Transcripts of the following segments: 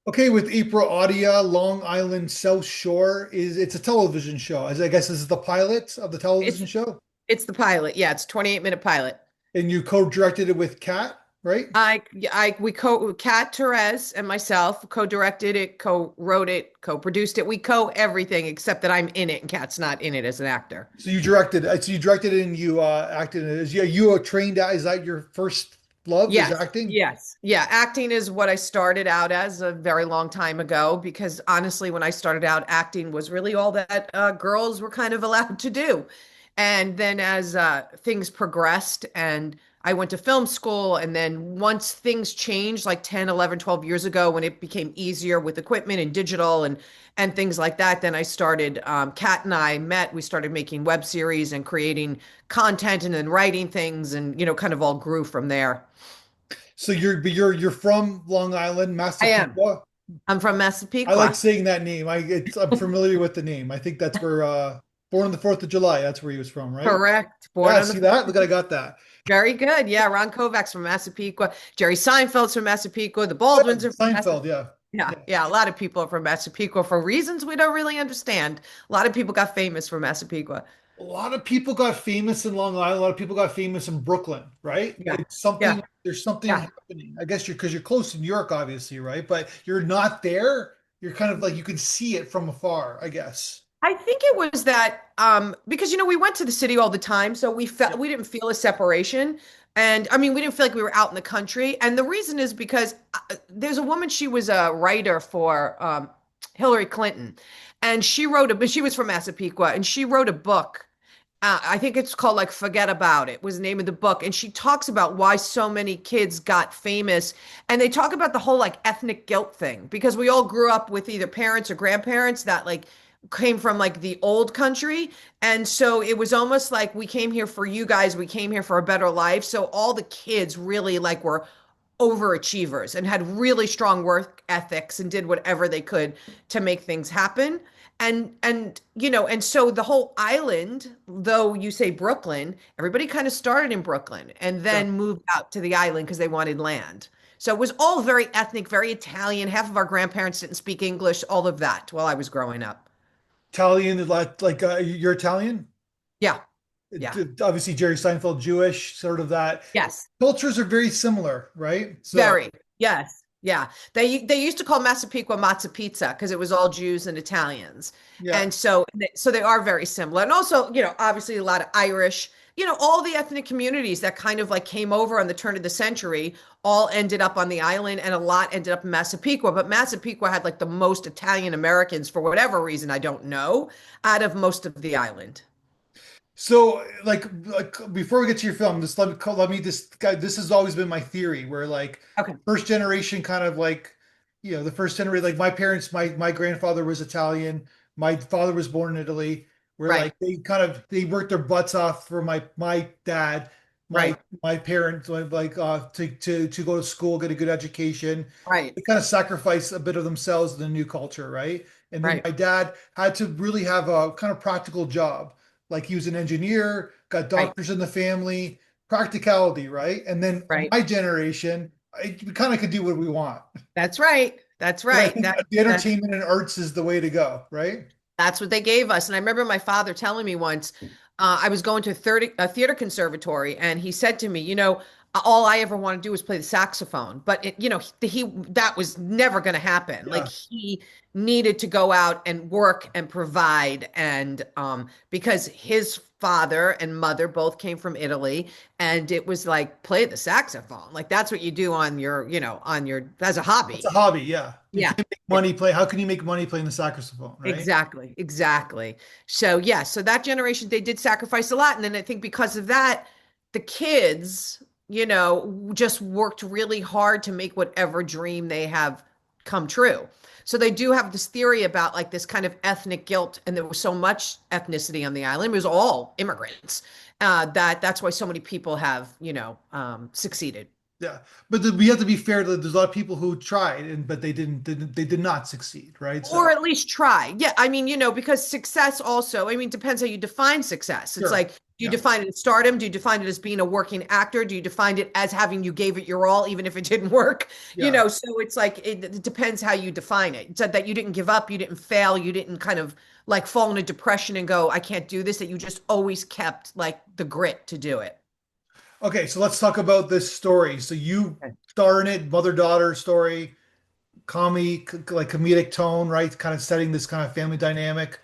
Okay, with April Audia, Long Island South Shore it's a television show. As I guess this is the pilot of the It's television show, it's the pilot. Yeah, it's a 28-minute pilot. and you co-directed it with Kat, right? We Kat Therese and myself co-directed it, co-wrote it, co-produced it. We everything except that I'm in it and Kat's not in it as an actor. So you directed it and you acted in it. Is you a trained? Is that your first love? Is Yes, acting? yes. Yeah, acting is what I started out as a very long time ago because honestly, when I started out, acting was really all that girls were kind of allowed to do. And then as things progressed and I went to film school, and then once things changed like 10, 11, 12 years ago when it became easier with equipment and digital and things like that, then I started Kat and I met, we started making web series and creating content and then writing things and kind of all grew from there. So you're from Long Island, I am. Massapequa. I'm from I like Massapequa. saying that name. I'm familiar with the name. I think that's where born on the 4th of July. That's where he was from, right? Correct. Born Yeah, on the see 4th. that? Look, I got that. Very good. Yeah, Ron Kovacs from Massapequa. Jerry Seinfeld's from Massapequa. The Oh, yeah, Baldwins are from Seinfeld, Massapequa. yeah. Yeah, Yeah. yeah. A lot of people are from Massapequa for reasons we don't really understand. A lot of people got famous from Massapequa. A lot of people got famous in Long Island. A lot of people got famous in Brooklyn, right? Yeah, There's yeah, something yeah. happening. I guess because you're close to New York, obviously, right? But you're not there. You're kind of like you can see it from afar, I guess. I think it was that because we went to the city all the time, so Yeah. we didn't feel a separation. And I mean, we didn't feel like we were out in the country. And the reason is because there's a woman, she was a writer for Hillary Clinton, and but she was from Massapequa, and she wrote a book. I think it's called like Forget About It was the name of the book. And she talks about why so many kids got famous. And they talk about the whole like ethnic guilt thing because we all grew up with either parents or grandparents that like came from like the old country. And so it was almost like we came here for you guys, we came here for a better life. So all the kids really like were overachievers and had really strong work ethics and did whatever they could to make things happen. And so the whole island, though you say Brooklyn, everybody kind of started in Brooklyn and Yeah. then moved out to the island because they wanted land. So it was all very ethnic, very Italian. Half of our grandparents didn't speak English, all of that while I was growing up. Italian, like you're Italian? Yeah. Yeah. Obviously, Jerry Seinfeld, Jewish, sort of that. Yes. Cultures are very similar, right? So, Very. Yes. Yeah. They used to call Massapequa Mazza Pizza because it was all Jews and Italians. yeah. And so they are very similar. And also, obviously a lot of Irish, all the ethnic communities that kind of like came over on the turn of the century all ended up on the island and a lot ended up in Massapequa. But Massapequa had like the most Italian Americans for whatever reason, I don't know, out of most of the island. So, like before we get to your film, just let me this guy. This has always been my theory, where like Okay. first generation, kind of like the first generation. Like my parents, my grandfather was Italian. My father was born in Italy. Where Right. like they worked their butts off for my dad, my Right. my parents, like to go to school, get a good education. Right. They kind of sacrifice a bit of themselves in the new culture, right? And then Right. my dad had to really have a kind of practical job. Like he was an engineer, got Right. doctors in the family, practicality, right? And then Right. my generation, we kind of could do what we want. That's right. That's And I right. think the entertainment and arts is the way to go, right? That's what they gave us. And I remember my father telling me once, I was going to a theater conservatory, and he said to me, all I ever want to do is play the saxophone. But that was never going to happen. Like Yeah. he needed to go out and work and provide, and because his father and mother both came from Italy, and it was like play the saxophone. Like that's what you do on your as a It's a hobby. hobby, yeah. You Yeah. can't make money play. How can you make money playing the saxophone, right? Exactly, exactly. So yeah, so that generation they did sacrifice a lot, and then I think because of that, the kids, just worked really hard to make whatever dream they have come true. So they do have this theory about like this kind of ethnic guilt, and there was so much ethnicity on the island. It was all immigrants. That's why so many people have, succeeded. Yeah, but we have to be fair that there's a lot of people who tried and but they did not succeed, right? Or So at least try. Yeah, I mean, because success also, I mean, depends how you define success. It's sure. like, do you Yeah. define it as stardom? Do you define it as being a working actor? Do you define it as having you gave it your all, even if it didn't work? Yeah. So it's like it depends how you define it. So that you didn't give up, you didn't fail, you didn't kind of like fall into depression and go, I can't do this, that you just always kept like the grit to do it. Okay, so let's talk about this story. So you Okay. star in it, mother-daughter story, comedy, like comedic tone, right? Kind of setting this kind of family dynamic.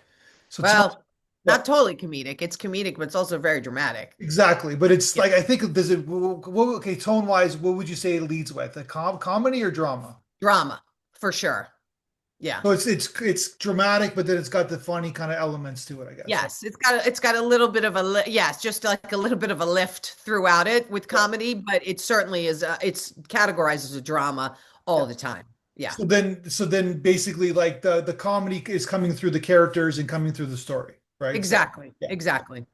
So tell Well, not what totally comedic. It's comedic, but it's also very dramatic. exactly, but it's Yeah. like I think does it okay, tone-wise, what would you say it leads with? A comedy or drama? Drama, for sure. Yeah. So it's dramatic, but then it's got the funny kind of elements to it, I guess, right? Yes, it's got a little bit of yes, just like a little bit of a lift throughout it with Yeah. comedy, but it certainly is it's categorized as a drama Yeah. all the time. Yeah. So then basically like the comedy is coming through the characters and coming through the story, right? So Exactly. yeah. Exactly.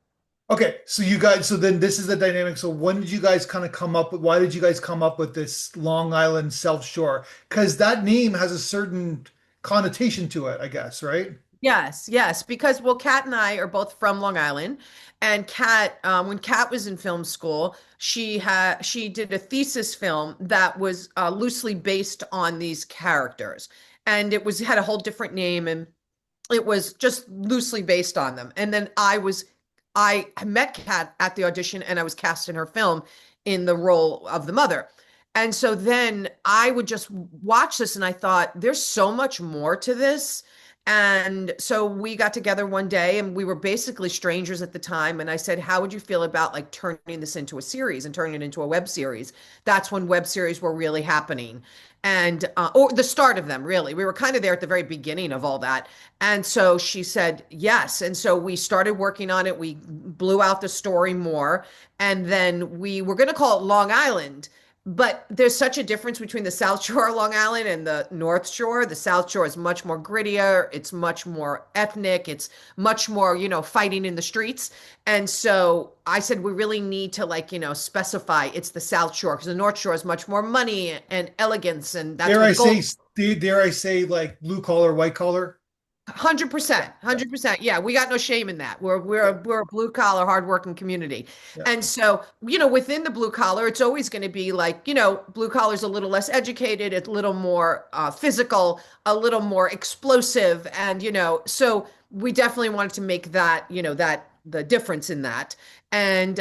Okay, so you guys, so then this is the dynamic. So when did you guys kind of come up with, why did you guys come up with this Long Island South Shore? Because that name has a certain connotation to it, I guess, right? Yes, yes, because well, Kat and I are both from Long Island, and Kat, when Kat was in film school, she did a thesis film that was loosely based on these characters, and it was had a whole different name, and it was just loosely based on them. And then I met Kat at the audition, and I was cast in her film in the role of the mother. And so then I would just watch this, and I thought, there's so much more to this. And so we got together one day, and we were basically strangers at the time. And I said, how would you feel about like turning this into a series and turning it into a web series? That's when web series were really happening. And or the start of them, really. We were kind of there at the very beginning of all that. And so she said yes. And so we started working on it. We blew out the story more. And then we were going to call it Long Island. But there's such a difference between the South Shore of Long Island and the North Shore. The South Shore is much more grittier. It's much more ethnic. It's much more, fighting in the streets. And so I said, we really need to like, specify it's the South Shore because the North Shore is much more money and elegance. And that's Dare where I the gold. say, dare I say like blue collar, white collar? 100%, Yeah, yeah, 100%. Yeah, we got no shame in that. We're we're yeah, a, we're a blue collar, hardworking community, yeah. and so within the blue collar, it's always going to be like blue collar's a little less educated, it's a little more physical, a little more explosive, and so we definitely wanted to make that that the difference in that, and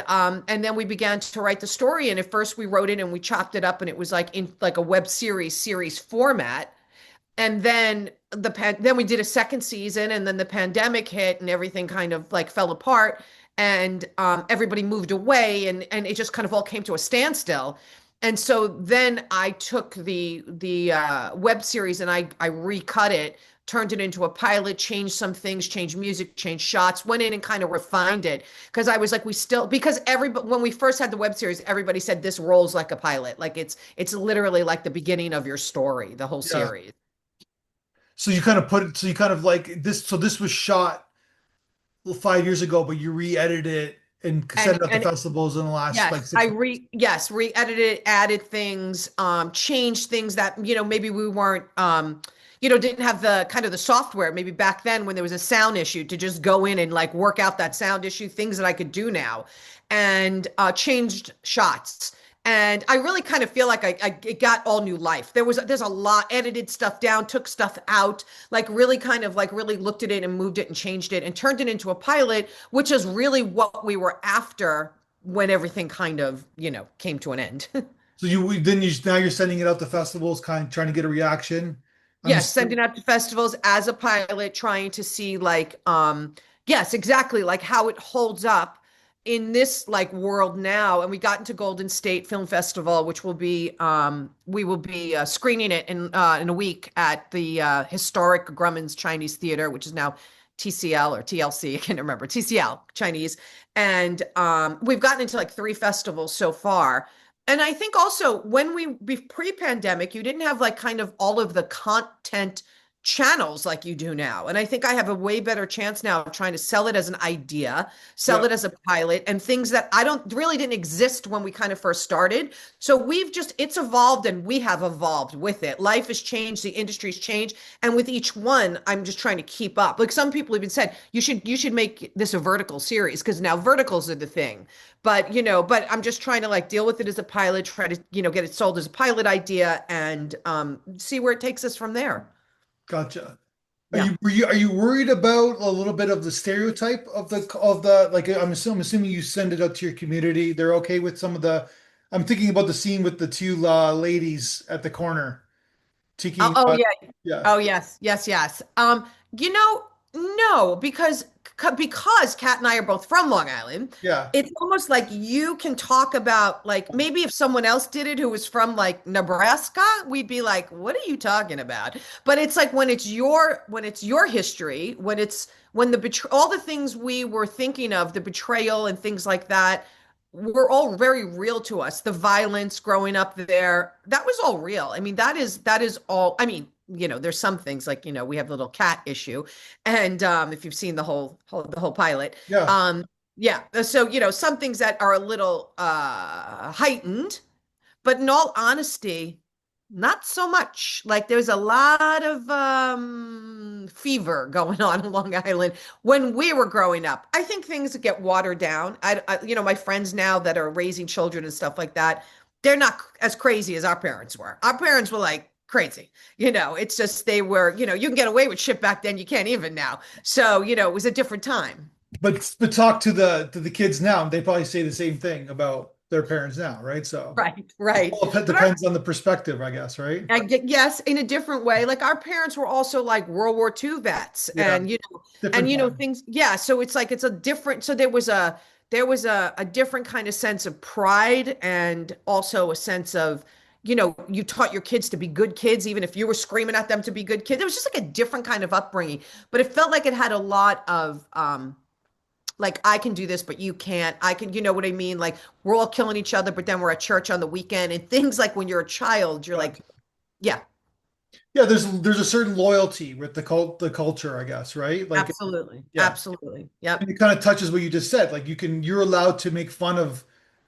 then we began to write the story, and at first we wrote it and we chopped it up, and it was like in like a web series format and then we did a second season and then the pandemic hit and everything kind of like fell apart and everybody moved away and it just kind of all came to a standstill and so then I took the web series and I recut it, turned it into a pilot, changed some things, changed music, changed shots, went in and kind of refined it because I was like, we still because everybody when we first had the web series, everybody said this rolls like a pilot, like it's literally like the beginning of your story, the whole Yeah. series. So you kind of put it, so you kind of like this, so this was shot 5 years ago, but you re-edited it and sent And it out to and festivals in the last like yes, 6 months. re-edited, added things, changed things that, maybe we weren't didn't have the kind of the software maybe back then when there was a sound issue to just go in and like work out that sound issue, things that I could do now, and changed shots. And I really kind of feel like it got all new life. There's a lot, edited stuff down, took stuff out, like really kind of like really looked at it and moved it and changed it and turned it into a pilot, which is really what we were after when everything kind of, came to an end. So you now you're sending it out to festivals, kind of trying to get a reaction. I'm Yes, assuming. sending out to festivals as a pilot, trying to see like yes, exactly like how it holds up in this like world now. And we got into Golden State Film Festival, which we will be screening it in a week at the historic Grumman's Chinese Theater, which is now TCL or TLC, I can't remember, TCL Chinese. And we've gotten into like three festivals so far. And I think also when pre-pandemic, you didn't have like kind of all of the content channels like you do now. And I think I have a way better chance now of trying to sell it as an idea, sell Yeah. it as a pilot, and things that I don't really didn't exist when we kind of first started. So we've just, it's evolved and we have evolved with it. Life has changed, the industry's changed. And with each one, I'm just trying to keep up. Like some people even said, you should make this a vertical series because now verticals are the thing. But I'm just trying to like deal with it as a pilot, try to, get it sold as a pilot idea and see where it takes us from there. Gotcha. Yeah. Are you worried about a little bit of the stereotype of the like I'm assuming you send it out to your community. They're okay with some of the I'm thinking about the scene with the two ladies at the corner Oh, taking oh yeah. yeah. Oh yes, yes, yes. You know, no, because Kat and I are both from Long Island. Yeah. It's almost like you can talk about like maybe if someone else did it who was from like Nebraska, we'd be like, "What are you talking about?" But it's like when it's your history, when all the things we were thinking of, the betrayal and things like that were all very real to us. The violence growing up there, that was all real. I mean, that is all. I mean, there's some things like, we have a little cat issue. And if you've seen the whole pilot, Yeah. um, yeah. So, some things that are a little heightened, but in all honesty, not so much. Like there's a lot of fever going on in Long Island when we were growing up. I think things get watered down. My friends now that are raising children and stuff like that, they're not as crazy as our parents were. Our parents were like crazy. It's just they were, you can get away with shit back then. You can't even now. So, it was a different time. But talk to the kids now, and they probably say the same thing about their parents now, right? So Right, right. it But our depends on the perspective, I guess, right? yes, in a different way. Like our parents were also like World War II vets, Yeah. and Different time. things. Yeah, so it's like it's a different. So there was a different kind of sense of pride, and also a sense of you taught your kids to be good kids, even if you were screaming at them to be good kids. It was just like a different kind of upbringing, but it felt like it had a lot of like I can do this, but you can't. I can, you know what I mean? Like we're all killing each other, but then we're at church on the weekend and things like when you're a child, you're like, Gotcha. yeah. Yeah, there's a certain loyalty with the culture, I guess, right? Like Absolutely. yeah. Absolutely. And Yep. it kind of touches what you just said. Like you're allowed to make fun of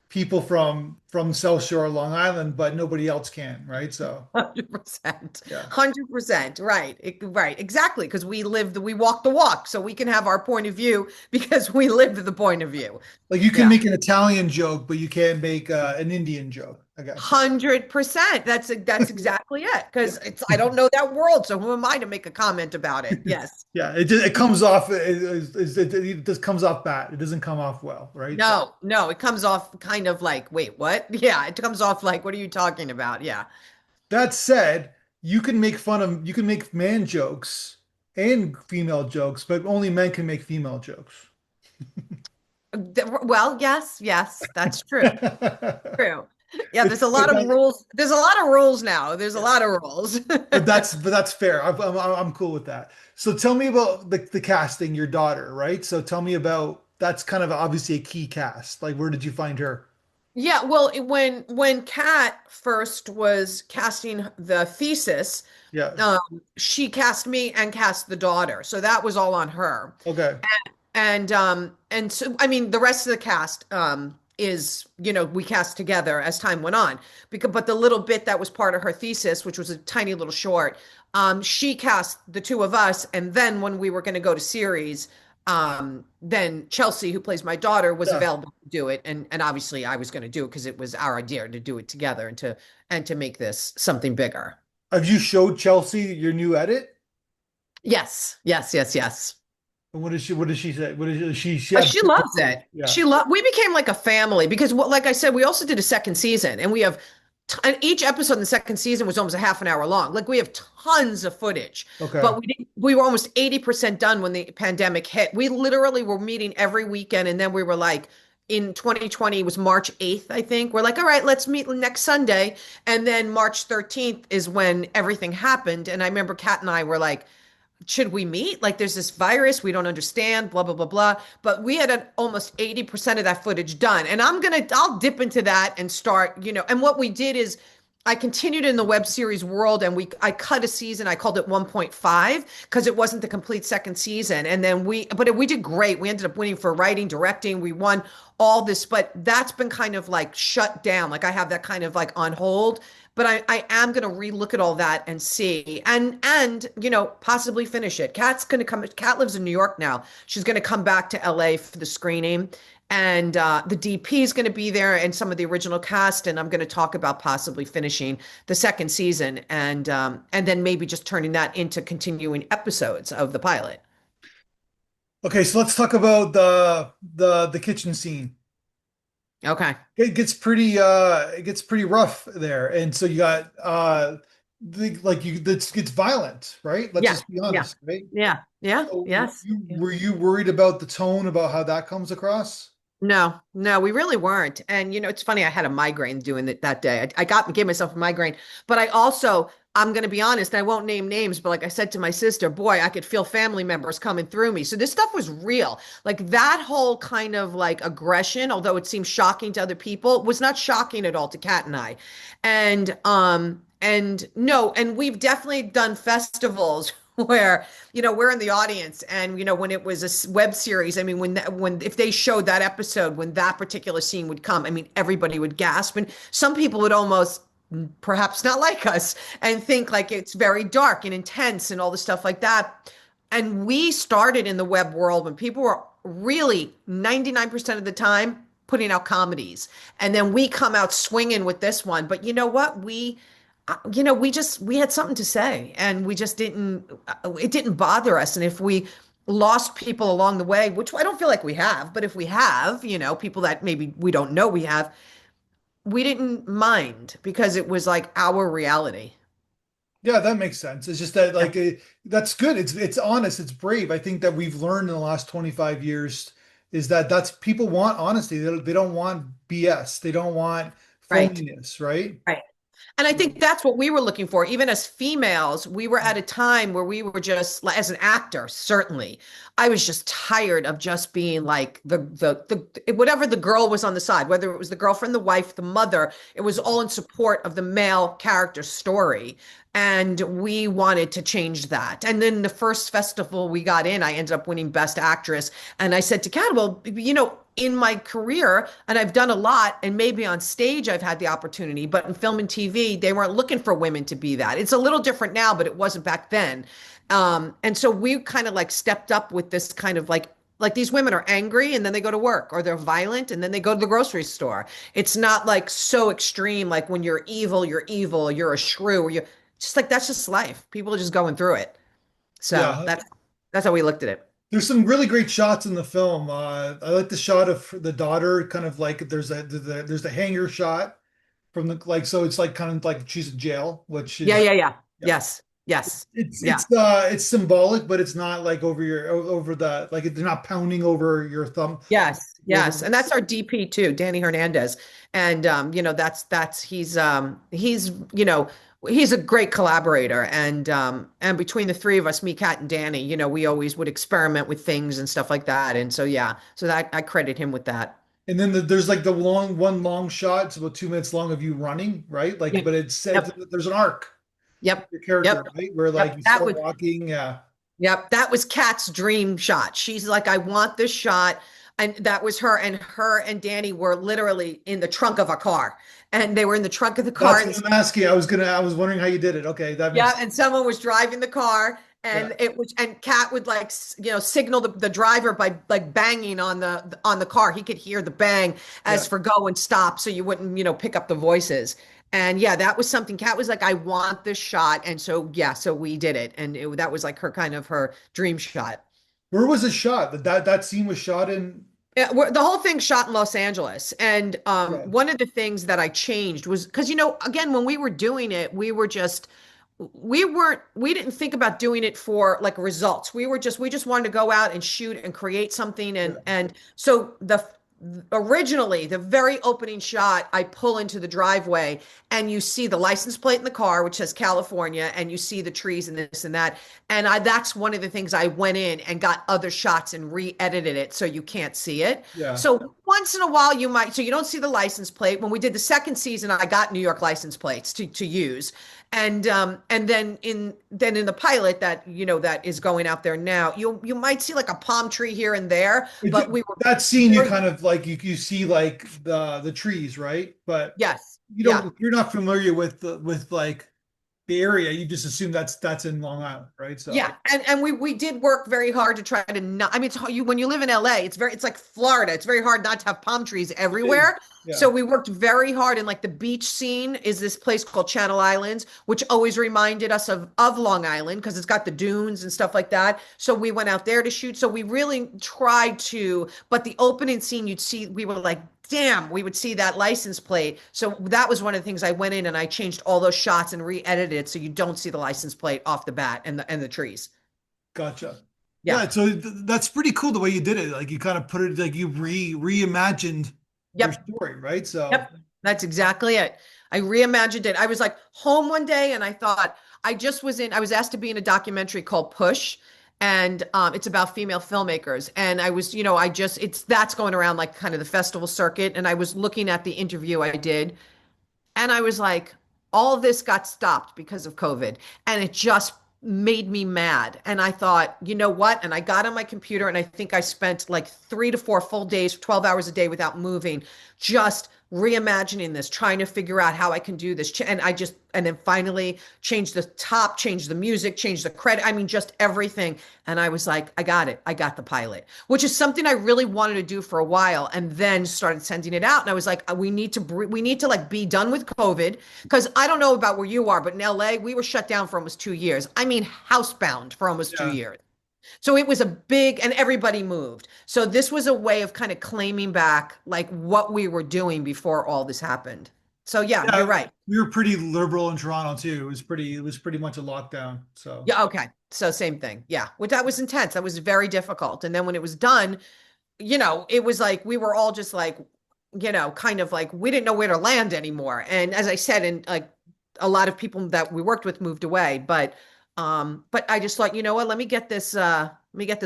people from South Shore, Long Island, but nobody else can, right? So 100%. yeah. 100%. Right. Right. Exactly. Because we walk the walk. So we can have our point of view because we lived the point of view. Like you can Yeah. make an Italian joke, but you can't make an Indian joke, I guess. 100%. That's exactly it. Yeah. Because I don't know that world. So who am I to make a comment about it? Yes. Yeah, it comes off it just comes off bad. It doesn't come off well, right? So No, no, it comes off kind of like, wait, what? Yeah, it comes off like, what are you talking about? Yeah. that said, you can make man jokes and female jokes, but only men can make female jokes. Well, yes, yes, that's true. True. Yeah, there's a lot But of rules. There's a lot of rules now. There's a lot of rules. that's fair. I'm cool with that. So tell me about the casting, your daughter, right? So tell me about that's kind of obviously a key cast. Like, where did you find her? Yeah, well, when Kat first was casting the thesis, Yeah. she cast me and cast the daughter. So that was all on her. Okay. And so I mean the rest of the cast is we cast together as time went on but the little bit that was part of her thesis, which was a tiny little short, she cast the two of us, and then when we were going to go to series, then Chelsea, who plays my daughter, was Yeah. available to do it, and obviously I was going to do it because it was our idea to do it together and to make this something bigger. Have you showed Chelsea your new edit? Yes, yes, yes, yes. And what does she say? What is she had She loves it. yeah. We became like a family because like I said, we also did a second season, and we have and each episode in the second season was almost a half an hour long. Like we have tons of footage, Okay. but we were almost 80% done when the pandemic hit. We literally were meeting every weekend, and then we were like in 2020, it was March 8th, I think. We're like, all right, let's meet next Sunday. And then March 13th is when everything happened. And I remember Kat and I were like, should we meet? Like, there's this virus we don't understand, blah, blah, blah, blah. But we had almost 80% of that footage done. And I'll dip into that and start, and what we did is I continued in the web series world, and I cut a season. I called it 1.5 because it wasn't the complete second season. And then but we did great. We ended up winning for writing, directing. We won all this, but that's been kind of like shut down. Like I have that kind of like on hold. But I am going to relook at all that and see, and possibly finish it. Kat's going to come. Kat lives in New York now. She's going to come back to LA for the screening, and the DP is going to be there and some of the original cast. And I'm going to talk about possibly finishing the second season, and then maybe just turning that into continuing episodes of the pilot. Okay, so let's talk about the kitchen scene. Okay. It gets pretty rough there. And so you got it's violent, right? Let's Yeah. just be Yeah. honest, right? Yeah. Yeah. So Yes. Yeah. were you worried about the tone, about how that comes across? No, no, we really weren't. And it's funny, I had a migraine doing it that day. I gave myself a migraine, but I'm going to be honest, I won't name names, but like I said to my sister, boy, I could feel family members coming through me. So this stuff was real. Like that whole kind of like aggression, although it seemed shocking to other people, was not shocking at all to Kat and I. And no, and we've definitely done festivals where we're in the audience, and when it was web series, I mean, when if they showed that episode, when that particular scene would come, I mean, everybody would gasp, and some people would almost perhaps not like us and think like it's very dark and intense and all the stuff like that. And we started in the web world when people were really 99% of the time putting out comedies, and then we come out swinging with this one. But you know what, we had something to say, and we just didn't it didn't bother us. And if we lost people along the way, which I don't feel like we have, but if we have, people that maybe we don't know we have, we didn't mind because it was like our reality. Yeah, that makes sense. It's just that that's good. It's honest, it's brave. I think that we've learned in the last 25 years is that that's people want honesty. They don't want BS. They don't want Right. phoniness, right? Right. And I think that's what we were looking for. Even as females, we were at a time where we were just, as an actor, certainly, I was just tired of just being like the whatever the girl was on the side, whether it was the girlfriend, the wife, the mother, it was all in support of the male character story. And we wanted to change that. And then the first festival we got in, I ended up winning Best Actress. And I said to Kat, well, in my career, and I've done a lot, and maybe on stage I've had the opportunity, but in film and TV, they weren't looking for women to be that. It's a little different now, but it wasn't back then. And so we kind of like stepped up with this kind of like these women are angry and then they go to work, or they're violent and then they go to the grocery store. It's not like so extreme, like when you're evil, you're a shrew, or you just like that's just life. People are just going through it. So Yeah. that's how we looked at it. There's some really great shots in the film. I like the shot of the daughter, kind of like there's the hanger shot from the like so it's like kind of like she's in jail, which Yeah, is yeah, yeah. yeah. Yes, yes, yeah. It's symbolic, but it's not like over the like they're not pounding over your thumb. Yes, Over yes. And that's our DP too, Danny Hernandez. And that's he's a great collaborator. And between the three of us, me, Kat, and Danny, we always would experiment with things and stuff like that. And so yeah, so that I credit him with that. and then there's like the long shot. It's about 2 minutes long of you running, right? Like, Yep. but it said Yep. there's an arc Yep. your character, Yep. right? Where like Yep. you start walking, yeah. Yep, that was Kat's dream shot. She's like, I want this shot. And that was her. And her and Danny were literally in the trunk of a car. And they were in the trunk of the car. That's And what I'm asking. I was wondering how you did it. Okay, that yeah, makes and someone was driving the car, yeah, and Kat would like signal the driver by like banging on the car. He could hear the bang yeah. as for go and stop, so you wouldn't pick up the voices. And yeah, that was something. Kat was like, I want this shot, and so yeah, so we did it, and that was like her dream shot. Where was it shot? That scene was shot in. Yeah, the whole thing shot in Los Angeles. And Yeah, one of the things that I changed was because, again, when we were doing it, we didn't think about doing it for like results. We just wanted to go out and shoot and create something. yeah. And so originally the very opening shot, I pull into the driveway and you see the license plate in the car, which says California, and you see the trees and this and that. And that's one of the things I went in and got other shots and re-edited it so you can't see it. Yeah. So once in a while you might, so you don't see the license plate. When we did the second season, I got New York license plates to use. And then in the pilot that that is going out there now, you might see like a palm tree here and there, but we were That scene, you very, kind of like you see like the trees, right? But yes, you yeah. don't, you're not familiar with with like the area. You just assume that's in Long Island, right? So Yeah, and we did work very hard to try to not. I mean, you when you live in LA, it's like Florida. It's very hard not to have palm trees it is. everywhere. Yeah. So we worked very hard. And like the beach scene is this place called Channel Islands, which always reminded us of Long Island because it's got the dunes and stuff like that. So we went out there to shoot. So we really tried to. But the opening scene, you'd see we were like, damn, we would see that license plate. So that was one of the things I went in and I changed all those shots and re-edited it so you don't see the license plate off the bat and the trees. Gotcha. Yeah. Yeah, so that's pretty cool the way you did it. Like you kind of put it like you reimagined your Yep. story, right? So Yep. That's exactly it. I reimagined it. I was like home one day and I thought I was asked to be in a documentary called Push. And it's about female filmmakers. And I was, that's going around like kind of the festival circuit. And I was looking at the interview I did. And I was like, all of this got stopped because of COVID. And it just made me mad. And I thought, you know what? And I got on my computer and I think I spent like 3 to 4 full days, 12 hours a day without moving, just reimagining this, trying to figure out how I can do this. And then finally changed the top, changed the music, changed the credit. I mean, just everything. And I was like, I got it. I got the pilot, which is something I really wanted to do for a while and then started sending it out. And I was like, we need to like be done with COVID. Cause I don't know about where you are, but in LA, we were shut down for almost 2 years. I mean, housebound for almost two yeah. years. So it was a big, and everybody moved. So this was a way of kind of claiming back like what we were doing before all this happened. So yeah, you're Yeah, right. we were pretty liberal in Toronto too. It was pretty much a lockdown. So Yeah, okay. So same thing. Yeah. Which that was intense. That was very difficult. And then when it was done, it was like we were all just like, kind of like we didn't know where to land anymore. And as I said, and like a lot of people that we worked with moved away, but I just thought, you know what, let me get this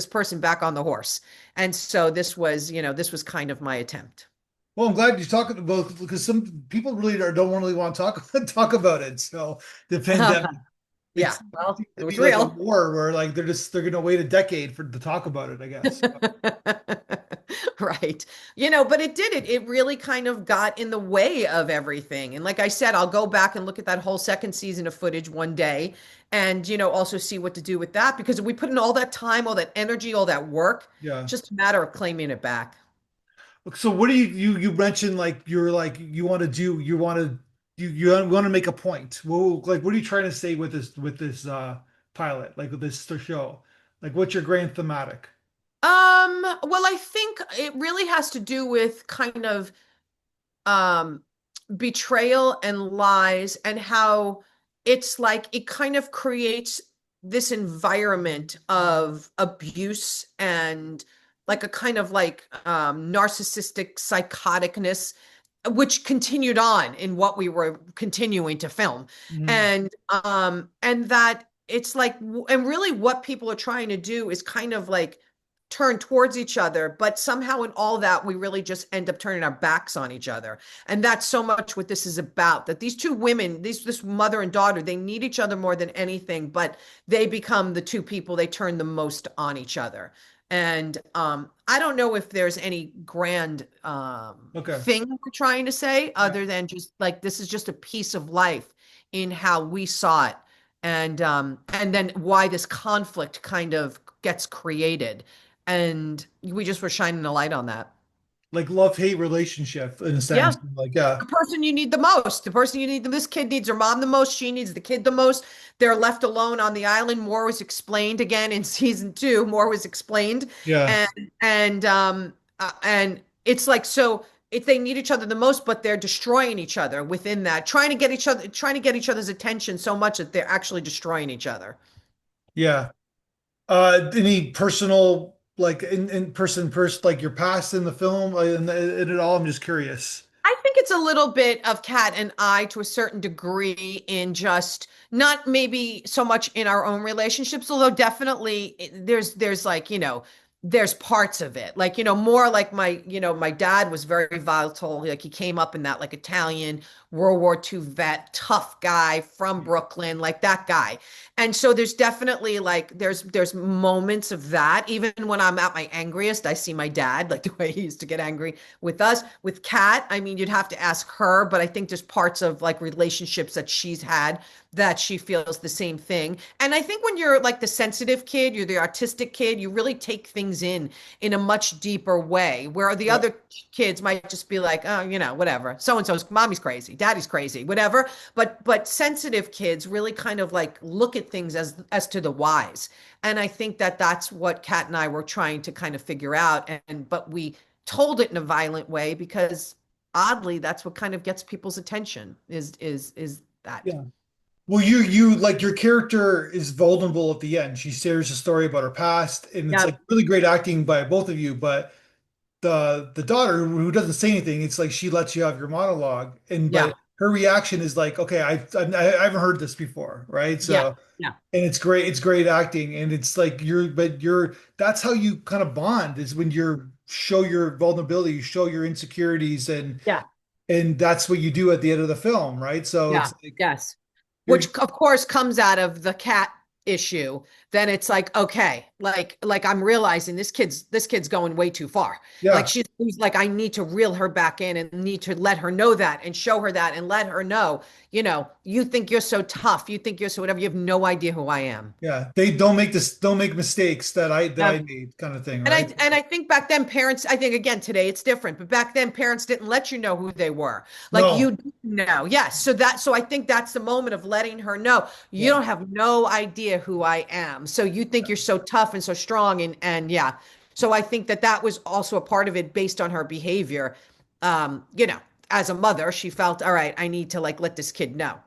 person back on the horse. And so this was kind of my attempt. well, I'm glad you're talking about because some people really don't really want to talk talk about it. So the pandemic, Yeah. it's Well, seems it to was be like a real. war where like they're gonna wait a decade for to talk about it, I guess. Right. But it did it. It really kind of got in the way of everything. And like I said, I'll go back and look at that whole second season of footage one day and, also see what to do with that because we put in all that time, all that energy, all that work, Yeah. just a matter of claiming it back. So what do you mentioned like you're like you want to do you want to make a point. Well, like what are you trying to say with this pilot, like with this show? Like what's your grand thematic? Well, I think it really has to do with kind of um betrayal and lies and how it's like it kind of creates this environment of abuse and like a kind of like narcissistic psychoticness which continued on in what we were continuing to film Mhm. and that it's like and really what people are trying to do is kind of like turn towards each other but somehow in all that we really just end up turning our backs on each other and that's so much what this is about that these two women this mother and daughter they need each other more than anything but they become the two people they turn the most on each other and I don't know if there's any grand Okay. thing we're trying to say Yeah. other than just like this is just a piece of life in how we saw it and then why this conflict kind of gets created. And we just were shining a light on that. Like love-hate relationship in a Yeah. sense. Like yeah. The person you need the most, the person you need, this kid needs her mom the most, she needs the kid the most. They're left alone on the island. More was explained again in season two. More was explained. Yeah. And and it's like so if they need each other the most, but they're destroying each other within that, trying to get each other's attention so much that they're actually destroying each other. Yeah. Any personal like in person, like your past in the film and it all? I'm just curious. I think it's a little bit of Kat and I to a certain degree in just not maybe so much in our own relationships, although definitely there's like, there's parts of it. Like, more like my dad was very volatile. Like he came up in that like Italian World War II vet, tough guy from Brooklyn, like that guy. And so there's definitely like there's moments of that. Even when I'm at my angriest, I see my dad, like the way he used to get angry with us. With Kat, I mean, you'd have to ask her, but I think there's parts of like relationships that she's had that she feels the same thing. And I think when you're like the sensitive kid, you're the artistic kid, you really take things in a much deeper way, where the Yeah. other kids might just be like, oh, whatever. So and so's mommy's crazy, daddy's crazy, whatever. But sensitive kids really kind of like look at things as to the whys. And I think that that's what Kat and I were trying to kind of figure out. And but we told it in a violent way because oddly that's what kind of gets people's attention is that. Yeah. Well, you like your character is vulnerable at the end. She shares a story about her past, and it's like Yep. really great acting by both of you. But the daughter who doesn't say anything, it's like she lets you have your monologue, and Yeah. but her reaction is like, okay, I haven't heard this before, right? Yeah. So, Yeah. and it's great acting, and it's like you're that's how you kind of bond is when you show your vulnerability, you show your insecurities, Yeah. and that's what you do at the end of the film, right? So Yeah. it's like Yes. you're Which of course comes out of the cat issue. Then it's like, okay, like I'm realizing this kid's going way too far. Like yeah. she's like, I need to reel her back in and need to let her know that and show her that and let her know, you think you're so tough, you think you're so whatever, you have no idea who I am. Yeah, they don't make mistakes that I Yeah. made kind of thing, And right? I think back then parents, I think again today it's different, but back then parents didn't let you know who they were. Like you No. didn't know. Yes. So I think that's the moment of letting her know you Yeah. don't have no idea who I am. So you think you're so tough and so strong and yeah. So I think that that was also a part of it based on her behavior. Um, you know, as a mother, she felt, all right, I need to like let this kid know.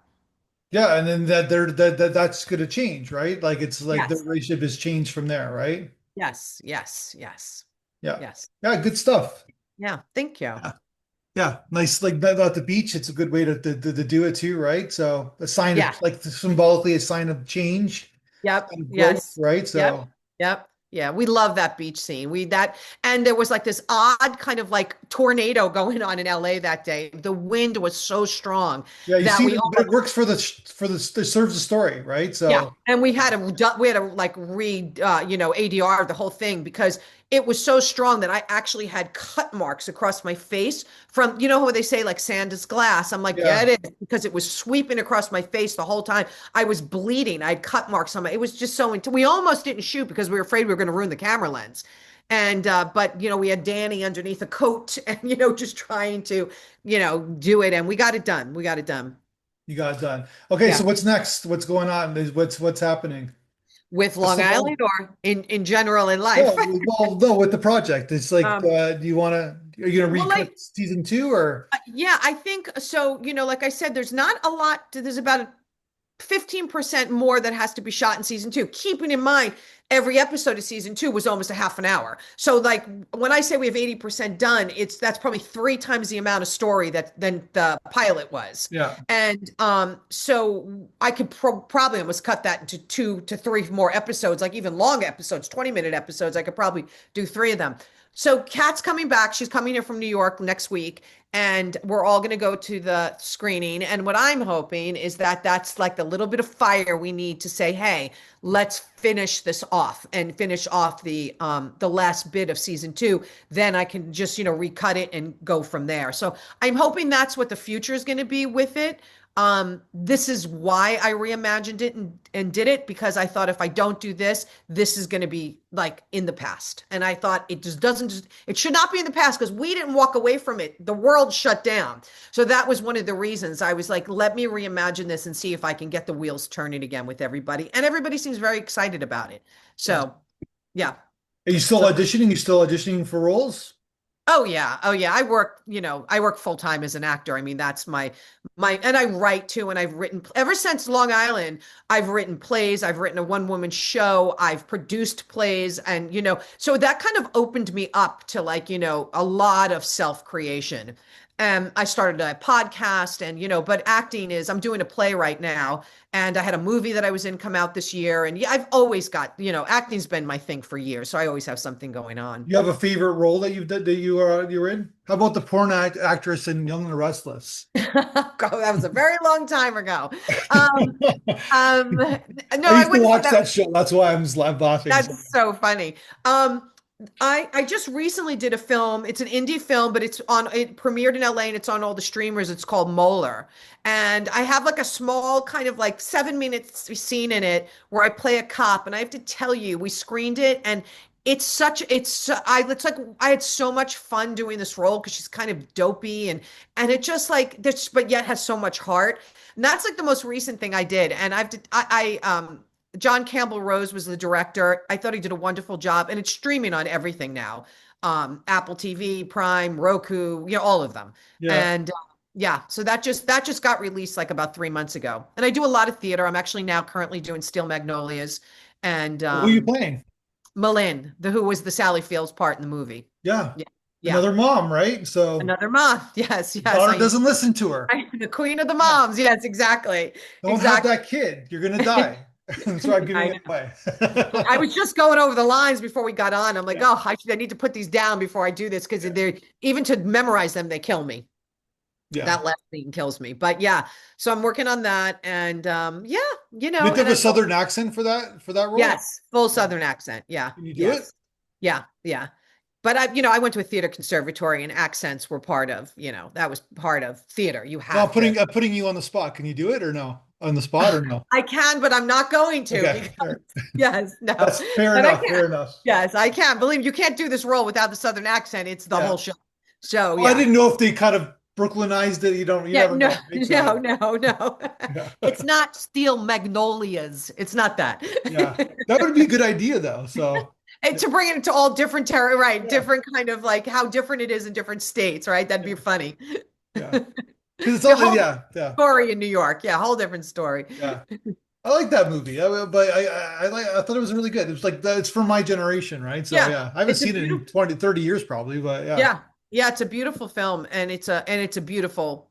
Yeah, and then that's gonna change, right? Like it's like the Yes. relationship has changed from there, right? Yes. Yes. Yes. Yeah. Yes. Yeah, good stuff. Yeah. Thank you. Yeah. Yeah, nice. Like at the beach, it's a good way to do it too, right? So a sign Yeah. of like symbolically a sign of change, Yep. sign of growth, Yes. right? Yep. So Yep. Yeah. We love that beach scene. And there was like this odd kind of like tornado going on in LA that day. The wind was so strong yeah, you that see, we but almost, it works for the it serves the story, right? yeah. So And we had to like read, ADR the whole thing because it was so strong that I actually had cut marks across my face from, how they say like sand is glass. I'm like, yeah, yeah, it is because it was sweeping across my face the whole time. I was bleeding. I had cut marks on my, it was just so into, we almost didn't shoot because we were afraid we were going to ruin the camera lens. And, but, we had Danny underneath a coat and, just trying to, do it. And we got it done. We got it done. you got it done. Okay, Yeah. so what's next? What's going on? What's happening? With Long Festival? Island or in general in life. No, well, no, with the project. It's like, Um, do you want to, are you gonna well, recut season two or? yeah, I think so. Like I said, there's not a lot. There's about 15% more that has to be shot in season two. Keeping in mind, every episode of season two was almost a half an hour. So, like when I say we have 80% done, that's probably three times the amount of story that than the pilot was. Yeah, And so I could probably almost cut that into 2 to 3 more episodes, like even long episodes, 20-minute episodes. I could probably do three of them. So Kat's coming back. She's coming here from New York next week, and we're all going to go to the screening. And what I'm hoping is that that's like the little bit of fire we need to say, hey, let's finish this off and finish off the last bit of season two. Then I can just recut it and go from there. So I'm hoping that's what the future is going to be with it. This is why I reimagined it and did it because I thought if I don't do this, this is going to be like in the past. And I thought it just doesn't it should not be in the past because we didn't walk away from it. The world shut down. So that was one of the reasons I was like, let me reimagine this and see if I can get the wheels turning again with everybody. And everybody seems very excited about it. yeah. So yeah. Are you still So auditioning? You still auditioning for roles? Oh yeah. Oh yeah. I work full time as an actor. I mean, that's and I write too, and I've written ever since Long Island, I've written plays, I've written a one woman show, I've produced plays, and so that kind of opened me up to like, a lot of self creation. I started a podcast and, but acting is, I'm doing a play right now, and I had a movie that I was in come out this year. And yeah, I've always got, acting's been my thing for years. So I always have something going on. You have a favorite role that you've done that you're in? How about the porn actress in Young and the Restless? God, that was a very long time ago. Um, um, no, I I used to wouldn't say watch that. that show. That's why I'm just laughing. That's so funny. I just recently did a film. It's an indie film, but it premiered in LA and it's on all the streamers. It's called Molar. And I have like a small kind of like 7 minute scene in it where I play a cop. And I have to tell you, we screened it and it's like I had so much fun doing this role because she's kind of dopey and it just like this, but yet has so much heart. And that's like the most recent thing I did. And John Campbell Rose was the director. I thought he did a wonderful job, and it's streaming on everything now. Apple TV, Prime, Roku, all of them. Yeah. And yeah, so that just got released like about 3 months ago. And I do a lot of theater. I'm actually now currently doing Steel Magnolias and Who are you playing? Malin, who was the Sally Fields part in the movie. Yeah. Yeah, yeah. Another mom, right? So Another mom. Yes, yes. daughter doesn't listen to her. The queen of the Yeah. moms. Yes, exactly. Don't have Exactly. that kid. You're gonna die. So I'm giving I it know. away. I was just going over the lines before we got on. I'm like, Yeah. oh, I need to put these down before I do this because Yeah. they're even to memorize them, they kill me. Yeah. That last scene kills me. But yeah, so I'm working on that, and yeah, You have to and have a I southern accent for that role? yes, full Yeah. Southern accent. Yeah, Can you do it? yes, yeah, yeah. But I went to a theater conservatory, and accents were part of, that was part of theater. You No, have to. I'm putting you on the spot. Can you do it or no? On the spot or no? I can, but I'm not going to Okay. because All right. yes, no, That's fair but I enough. can. Fair enough. Yes, I can. Believe me, you can't do this role without the Southern accent. It's the Yeah. whole show. So Well, I yeah. didn't know if they kind of Brooklynized it. You Yeah, never no, know. Maybe so, no, yeah. no, no. Yeah. It's not Steel Magnolias. It's not that. Yeah. That would be a good idea though. So And yeah. to bring it into all different terror, right? Yeah. Different kind of like how different it is in different states, right? That'd be Yeah. funny. Yeah. Because it's A all whole yeah, yeah, story in New York. Yeah, whole different story. yeah. I like that movie, but I thought it was really good. It was like it's from my generation, right? So Yeah, yeah, I haven't it's a seen it in beautiful. 20, 30 years probably, but yeah, Yeah, yeah, it's a beautiful film, and it's a beautiful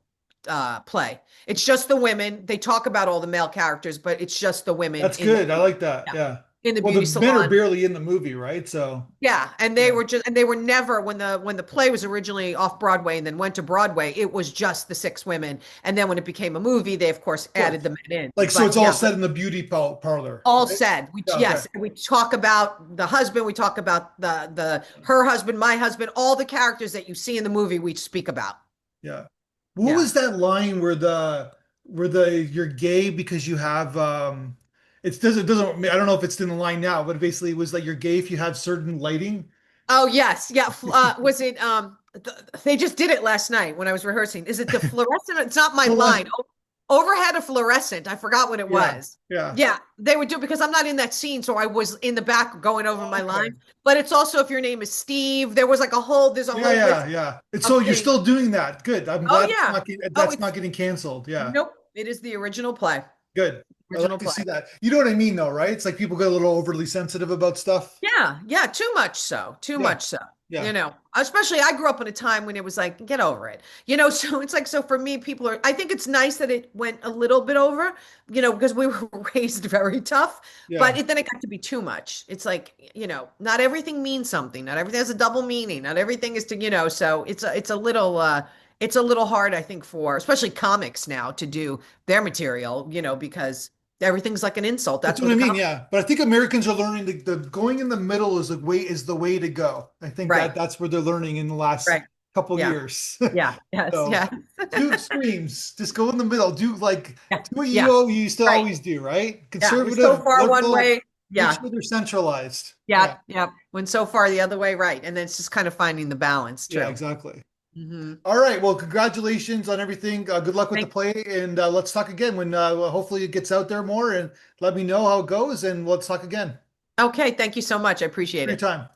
play. It's just the women. They talk about all the male characters, but it's just the women that's good. I like that. yeah, Yeah. in the Well, the beauty men are salon. barely in the movie, right? So Yeah, and yeah, they were never when the play was originally off Broadway and then went to Broadway, it was just the six women. And then when it became a movie, they of course of added course. the men in. Like so, But it's all yeah, set in the beauty parlor, all right? said. Yeah. Okay. Yes, we talk about the husband, we talk about the her husband, my husband, all the characters that you see in the movie we speak about. Yeah. What Yeah. was that line where the you're gay because you have it doesn't I don't know if it's in the line now, but basically it was like you're gay if you have certain lighting. Oh yes, yeah. Was it they just did it last night when I was rehearsing. Is it the fluorescent? It's not my Well, line. Overhead a fluorescent. I forgot what it yeah. was. Yeah. Yeah, they would do because I'm not in that scene, so I was in the back going over Oh, my okay. lines. But it's also if your name is Steve, there was like there's a Yeah, whole list yeah, yeah. It's so of you're things. still doing that. Good. I'm Oh glad yeah. Oh, that's it's not getting canceled. Yeah. nope. It is the original play. Good. I like Original to see play. that. You know what I mean though, right? It's like people get a little overly sensitive about stuff. Yeah, yeah, too much so. Too Yeah. much so. Yeah. Especially I grew up in a time when it was like, get over it. So it's like, so for me, I think it's nice that it went a little bit over, because we were raised very tough, but Yeah. then it got to be too much. It's like, not everything means something. Not everything has a double meaning. Not everything is so it's a little hard, I think, for especially comics now to do their material, because everything's like an insult. That's That's what what I the mean. comic, Yeah. But I think Americans are learning the going in the middle is the way to go. I think right, that's where they're learning in the last right. couple Yeah. years. Yeah. Yes. So Yeah. do extremes. Just go in the middle. Yeah. Do what Yeah. you used to Right. always do, right? Yeah. We're so Conservative, far one liberal, way. make Yeah. sure they're centralized. Yeah. Yeah. Yeah. When so far the other way. Right. And then it's just kind of finding the balance. Yeah, True. exactly. Hmm. All right. Well, congratulations on everything. Good luck with the Thank, play, and let's talk again when hopefully it gets out there more. And let me know how it goes, and let's talk again. okay. Thank you so much. I appreciate For your it. time.